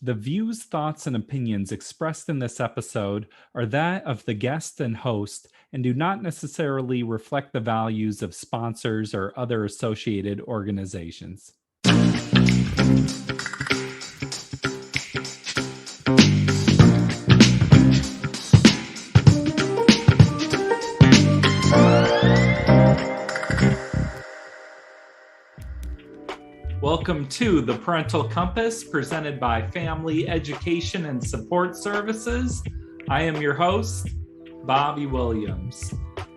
The views, thoughts, and opinions expressed in this episode are that of the guest and host and do not necessarily reflect the values of sponsors or other associated organizations. Welcome to the Parental Compass presented by Family Education and Support Services. I am your host, Bobby Williams.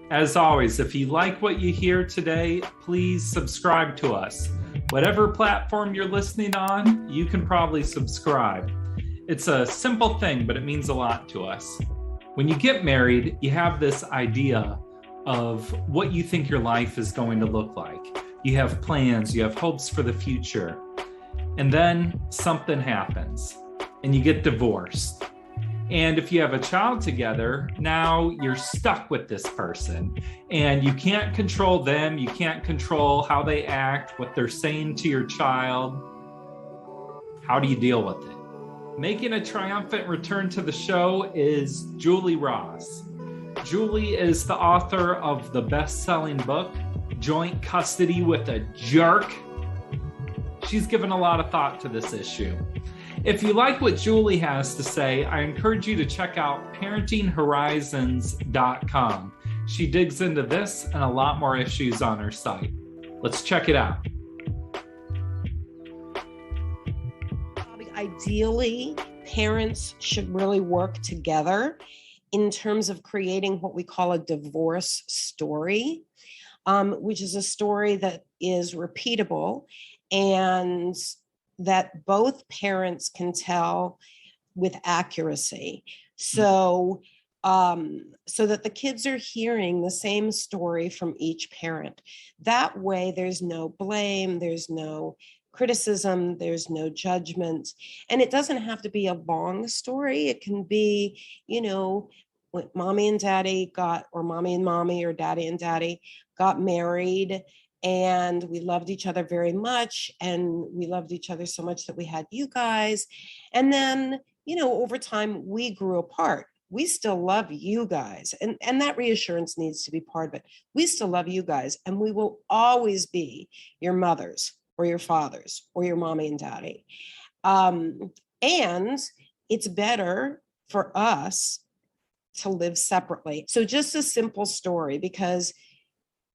As always, if you like what you hear today, please subscribe to us. Whatever platform you're listening on, you can probably subscribe. It's a simple thing, but it means a lot to us. When you get married, you have this idea of what you think your life is going to look like. You have plans, you have hopes for the future. And then something happens and you get divorced. And if you have a child together, now you're stuck with this person and you can't control them. You can't control how they act, what they're saying to your child. How do you deal with it? Making a triumphant return to the show is Julie Ross. Julie is the author of the best-selling book, Joint Custody with a Jerk. She's given a lot of thought to this issue. If you like what Julie has to say, I encourage you to check out parentinghorizons.com. She digs into this and a lot more issues on her site. Let's check it out. Ideally, parents should really work together in terms of creating what we call a divorce story. Which is a story that is repeatable and that both parents can tell with accuracy. So that the kids are hearing the same story from each parent. That way, there's no blame, there's no criticism, there's no judgment. And it doesn't have to be a long story. It can be, when mommy and daddy got, or mommy and mommy, or daddy and daddy got married, and we loved each other very much, and we loved each other so much that we had you guys. And then, over time, we grew apart. We still love you guys, and that reassurance needs to be part of it. We still love you guys, and we will always be your mothers or your fathers or your mommy and daddy. And it's better for us to live separately. So just a simple story, because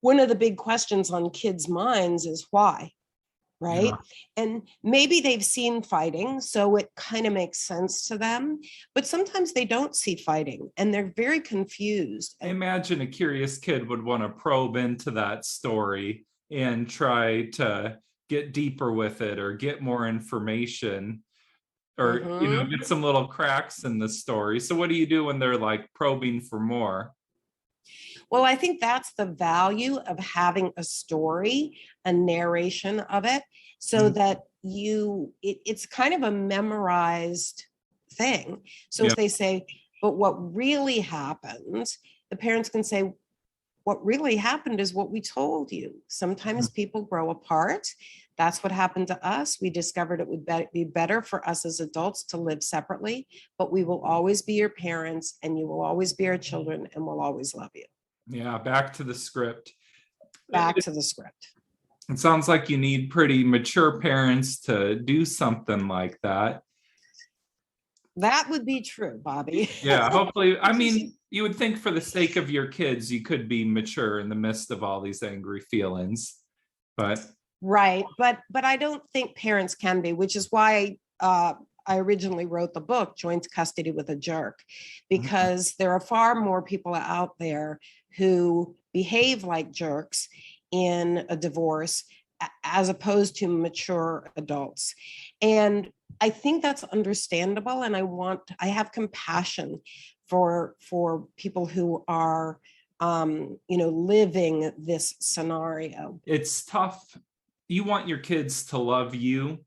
one of the big questions on kids' minds is why, right? Yeah. And maybe they've seen fighting, so it kind of makes sense to them, but sometimes they don't see fighting and they're very confused. I imagine a curious kid would want to probe into that story and try to get deeper with it or get more information. Or, get some little cracks in the story. So what do you do when they're like probing for more? Well, I think that's the value of having a story, a narration of it, so that it's kind of a memorized thing. So if they say, but what really happened, the parents can say, what really happened is what we told you. Sometimes people grow apart. That's what happened to us. We discovered it would be better for us as adults to live separately, but we will always be your parents and you will always be our children and we'll always love you. Yeah, back to the script. Back to the script. It sounds like you need pretty mature parents to do something like that. That would be true, Bobby. Yeah, hopefully. I mean, you would think for the sake of your kids, you could be mature in the midst of all these angry feelings, but... Right. But I don't think parents can be, which is why I originally wrote the book, Joint Custody with a Jerk, because there are far more people out there who behave like jerks in a divorce as opposed to mature adults. And I think that's understandable. And I have compassion for people who are, living this scenario. It's tough. You want your kids to love you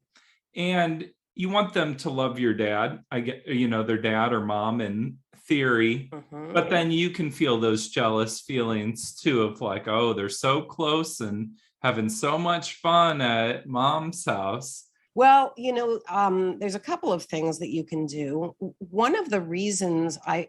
and you want them to love your dad. I get, their dad or mom in theory, but then you can feel those jealous feelings too of like, oh, they're so close and having so much fun at mom's house. Well, there's a couple of things that you can do. One of the reasons I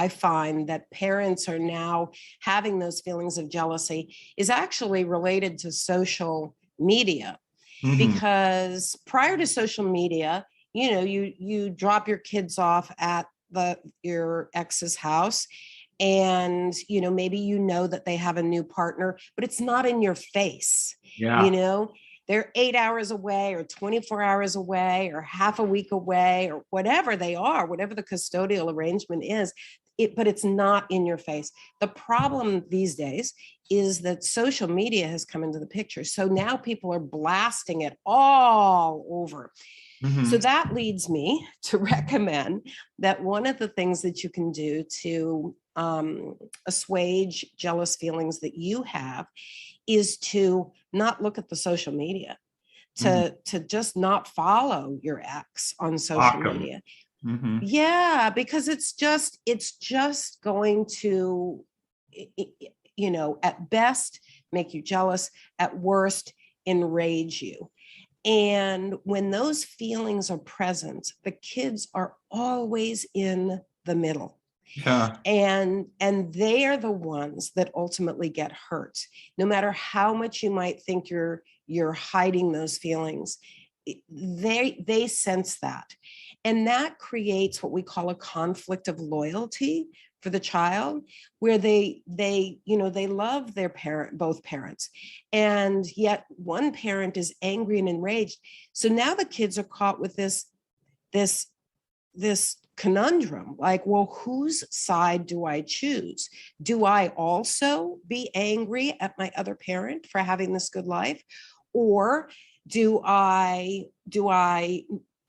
find that parents are now having those feelings of jealousy is actually related to social media. Mhm. Because prior to social media, you drop your kids off at your ex's house, and maybe that they have a new partner, but it's not in your face. you Yeah. know they're 8 hours away or 24 hours away or half a week away or whatever they are, whatever the custodial arrangement is. But it's not in your face. The problem these days is that social media has come into the picture. So now people are blasting it all over. So Mhm. that leads me to recommend that one of the things that you can do to assuage jealous feelings that you have is to not look at the social media, Mhm. to just not follow your ex on social Block 'em. media. Mhm. Yeah, because it's just going to, at best make you jealous, at worst enrage you. And when those feelings are present, the kids are always in the middle. Yeah. And they are the ones that ultimately get hurt. No matter how much you might think you're hiding those feelings, they sense that. And that creates what we call a conflict of loyalty for the child, where they love their both parents, and yet one parent is angry and enraged. So now the kids are caught with this this conundrum, like, well, whose side do I choose? Do I also be angry at my other parent for having this good life, or do I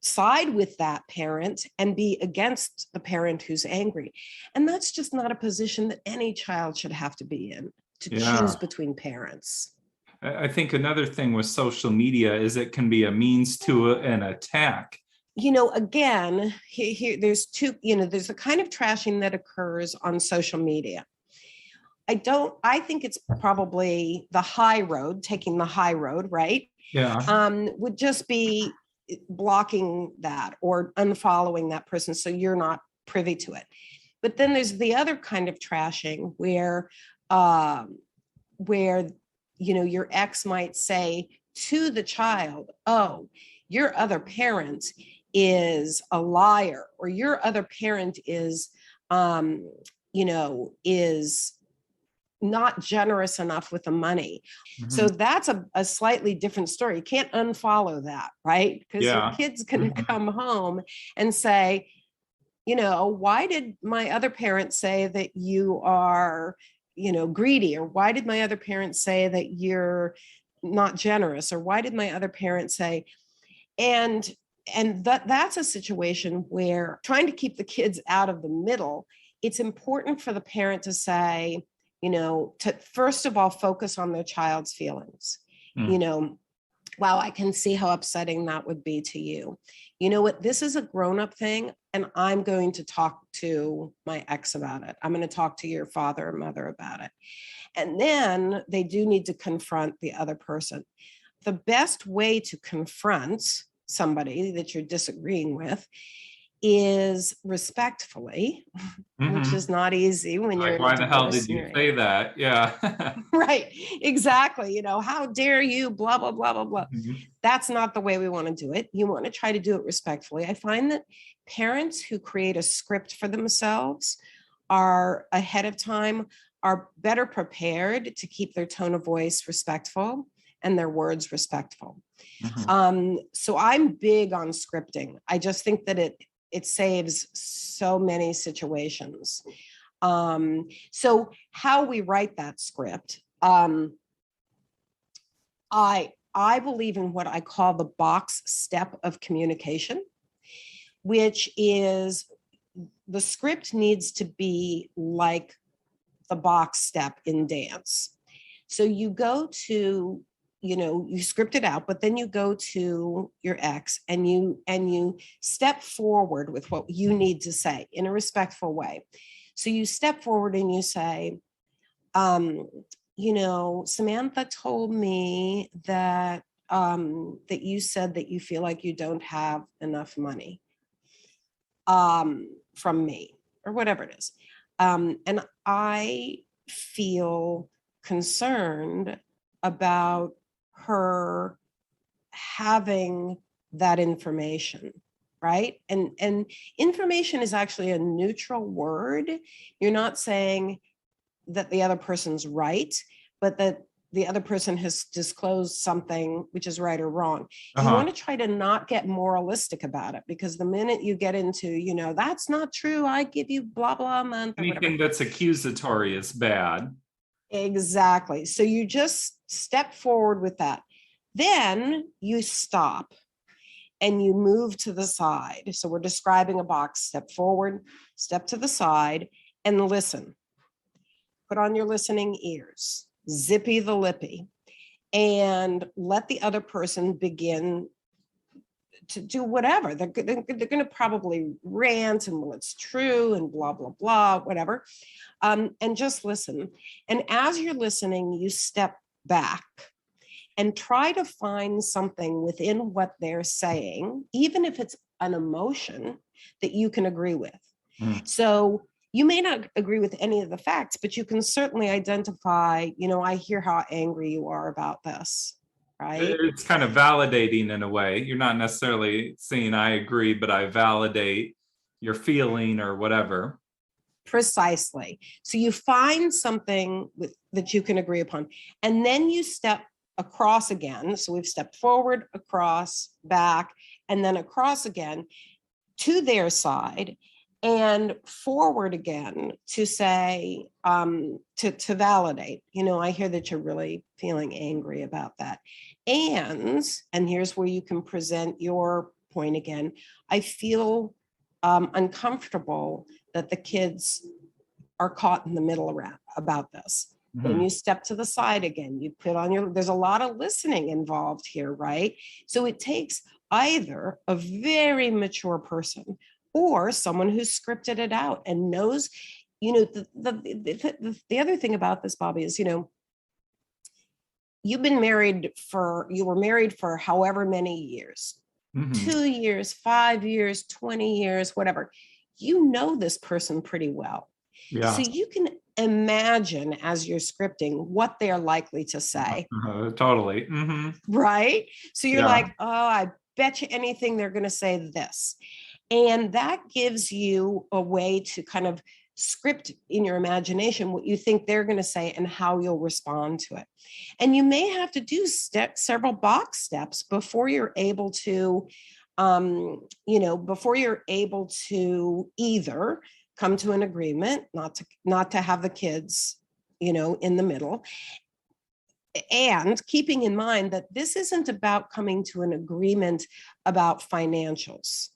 side with that parent and be against the parent who's angry? And that's just not a position that any child should have to be in, to choose Yeah. between parents. I think another thing with social media is it can be a means to an attack. Again, here there's there's the kind of trashing that occurs on social media. I think it's probably the high road, taking the high road, right? Yeah. Would just be blocking that or unfollowing that person so you're not privy to it. But then there's the other kind of trashing where your ex might say to the child, oh, your other parent is a liar, or your other parent is not generous enough with the money. Mhm. So that's a slightly different story. You can't unfollow that, right? Because your Yeah. kid's going to Mhm. come home and say, why did my other parent say that you are, greedy? Or why did my other parent say that you're not generous? Or why did my other parent say? And that's a situation where, trying to keep the kids out of the middle, it's important for the parent to say, to first of all focus on their child's feelings. Mm. you know Wow, I can see how upsetting that would be to you. You know what? This is a grown-up thing, and I'm going to talk to my ex about it. I'm going to talk to your father or mother about it. And then they do need to confront the other person. The best way to confront somebody that you're disagreeing with is respectfully, which Mhm. is not easy when you're Like, in a why the hell did divorce you scenario. say that? Yeah. Right, exactly. How dare you, blah, blah, blah, blah, blah. Mhm. That's not the way we want to do it. You want to try to do it respectfully. I find that parents who create a script for themselves are ahead of time, are better prepared to keep their tone of voice respectful and their words respectful. Mhm. So I'm big on scripting. I just think that it saves so many situations. So how we write that script, I believe in what I call the box step of communication, which is, the script needs to be like the box step in dance. So you go to, you script it out, but then you go to your ex and you step forward with what you need to say in a respectful way. So you step forward and you say, Samantha told me that that you said that you feel like you don't have enough money from me or whatever it is. And I feel concerned about her having that information, right? And information is actually a neutral word. You're not saying that the other person's right, but that the other person has disclosed something which is right or wrong. You want to try to not get moralistic about it, because the minute you get into, that's not true, I give you blah, blah a month. Anything that's accusatory is bad. Exactly. So you just step forward with that. Then you stop and you move to the side. So we're describing a box: step forward, step to the side, and listen. Put on your listening ears, zippy the lippy, and let the other person begin to do whatever. They're going to probably rant and, well, it's true and blah, blah, blah, whatever. And just listen. And as you're listening, you step back and try to find something within what they're saying, even if it's an emotion, that you can agree with. So you may not agree with any of the facts, but you can certainly identify, I hear how angry you are about this, right? It's kind of validating in a way. You're not necessarily saying I agree, but I validate your feeling or whatever. Precisely. So you find something that you can agree upon, and then you step across again. So we've stepped forward, across, back, and then across again to their side, and forward again to say, to validate, I hear that you're really feeling angry about that. And here's where you can present your point again. I feel uncomfortable that the kids are caught in the middle about this. Then you step to the side again. You put on there's a lot of listening involved here, right? So it takes either a very mature person or someone who's scripted it out and knows, the other thing about this, Bobby, is, you were married for however many years, 2 years, 5 years, 20 years, whatever. You know this person pretty well. Yeah. So you can imagine, as you're scripting, what they're likely to say. Totally. Right? So you're like, oh, I bet you anything they're going to say this. And that gives you a way to kind of script in your imagination what you think they're going to say and how you'll respond to it. And you may have to do several box steps before you're able to, either come to an agreement, not to have the kids, in the middle. And keeping in mind that this isn't about coming to an agreement about financials,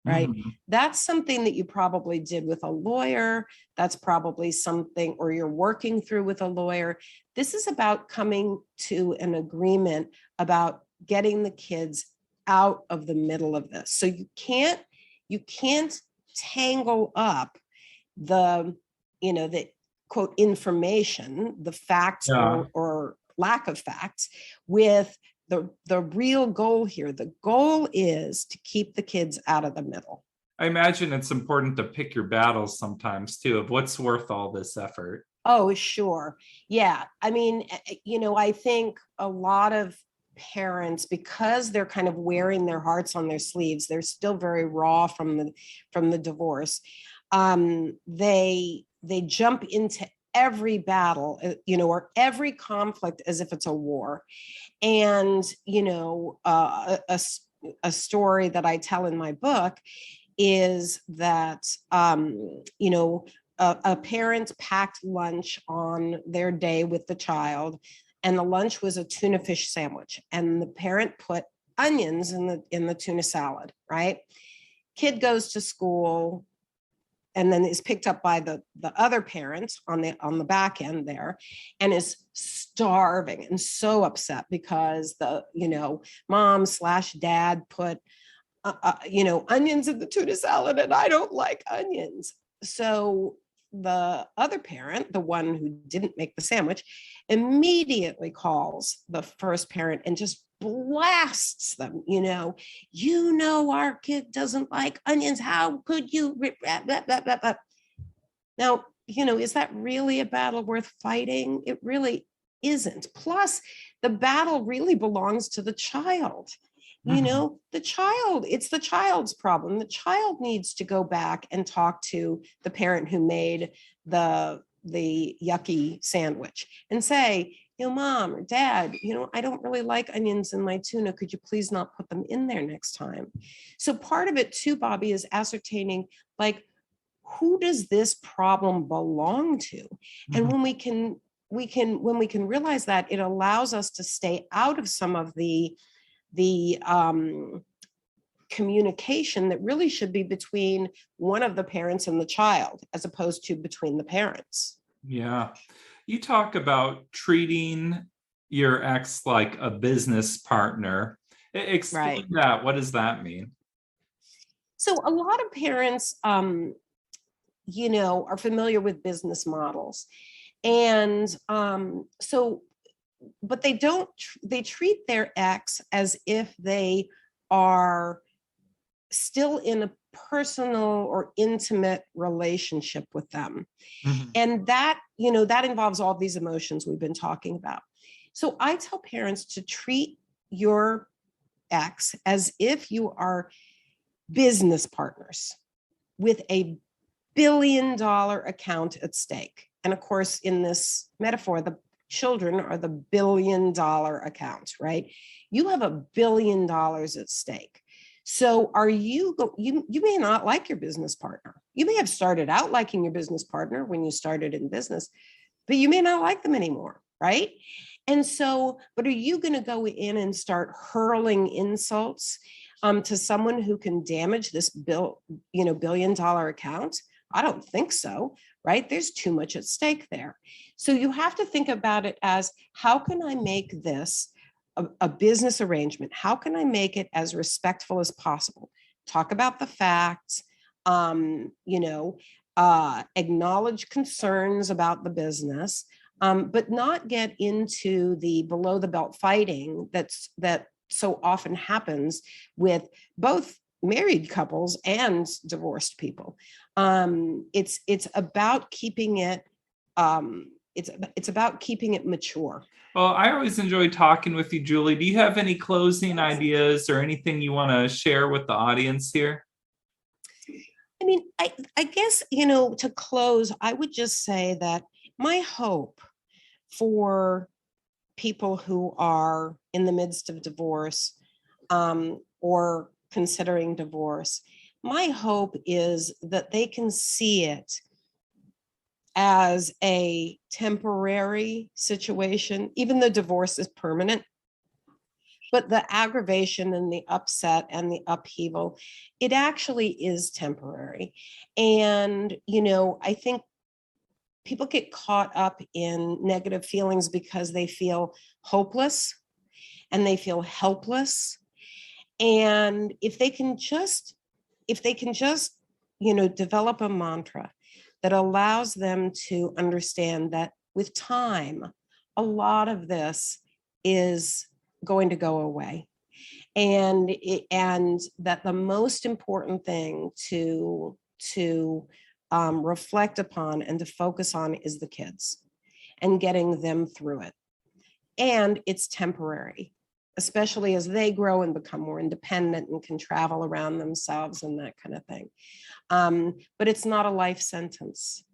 right? That's something that you probably did with a lawyer. That's probably something, or you're working through with a lawyer. This is about coming to an agreement about getting the kids out of the middle of this. So you can't tangle up the quote information, the facts or lack of facts, with the real goal here. The goal is to keep the kids out of the middle. I imagine it's important to pick your battles sometimes too, of what's worth all this effort. Oh, sure. Yeah. I mean, I think a lot of parents, because they're kind of wearing their hearts on their sleeves, they're still very raw from the divorce. They jump into every battle, or every conflict as if it's a war. And, a story that I tell in my book is that, a parent packed lunch on their day with the child, and the lunch was a tuna fish sandwich, and the parent put onions in the tuna salad, right? Kid goes to school and then is picked up by the other parent on the back end there, and is starving and so upset because the mom/dad put onions in the tuna salad, and I don't like onions. So the other parent, the one who didn't make the sandwich, immediately calls the first parent and just blasts them, our kid doesn't like onions. How could you? Now, is that really a battle worth fighting? It really isn't. Plus, the battle really belongs to the child. It's the child's problem. The child needs to go back and talk to the parent who made the yucky sandwich and say, Mom or Dad, I don't really like onions in my tuna. Could you please not put them in there next time? So part of it too, Bobby, is ascertaining, like, who does this problem belong to? And when we can realize that, it allows us to stay out of some of the communication that really should be between one of the parents and the child, as opposed to between the parents. Yeah. You talk about treating your ex like a business partner. Explain that. What does that mean? So a lot of parents, are familiar with business models. And but they treat their ex as if they are still in a personal or intimate relationship with them. Mm-hmm. And that involves all these emotions we've been talking about. So I tell parents to treat your ex as if you are business partners with a $1 billion account at stake. And of course, in this metaphor, the children are the $1 billion account, right? You have $1 billion at stake. So you may not like your business partner. You may have started out liking your business partner when you started in business, but you may not like them anymore, right? And so, but are you going to go in and start hurling insults to someone who can damage this $1 billion account? I don't think so, right? There's too much at stake there. So you have to think about it as, how can I make this a business arrangement? How can I make it as respectful as possible? Talk about the facts, acknowledge concerns about the business, but not get into the below the belt fighting that so often happens with both married couples and divorced people. It's about keeping it. It's about keeping it mature. Well, I always enjoy talking with you, Julie. Do you have any closing ideas or anything you want to share with the audience here? I mean, I guess, to close, I would just say that my hope for people who are in the midst of divorce or considering divorce, my hope is that they can see it as a temporary situation, even though divorce is permanent. But the aggravation and the upset and the upheaval, it actually is temporary. And, I think people get caught up in negative feelings because they feel hopeless and they feel helpless. And if they can just, develop a mantra that allows them to understand that with time, a lot of this is going to go away. And that the most important thing to reflect upon and to focus on is the kids and getting them through it. And it's temporary, especially as they grow and become more independent and can travel around themselves and that kind of thing. But it's not a life sentence.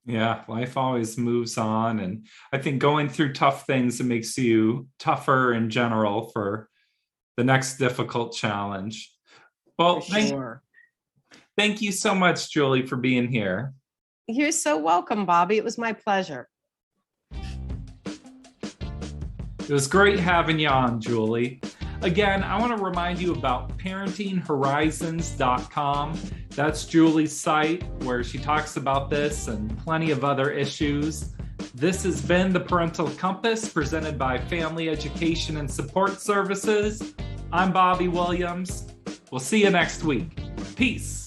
Yeah, life always moves on. And I think going through tough things, it makes you tougher in general for the next difficult challenge. Well, thank you so much, Julie, for being here. You're so welcome, Bobby. It was my pleasure. It was great having you on, Julie. Again, I want to remind you about parentinghorizons.com. That's Julie's site where she talks about this and plenty of other issues. This has been the Parental Compass presented by Family Education and Support Services. I'm Bobby Williams. We'll see you next week. Peace.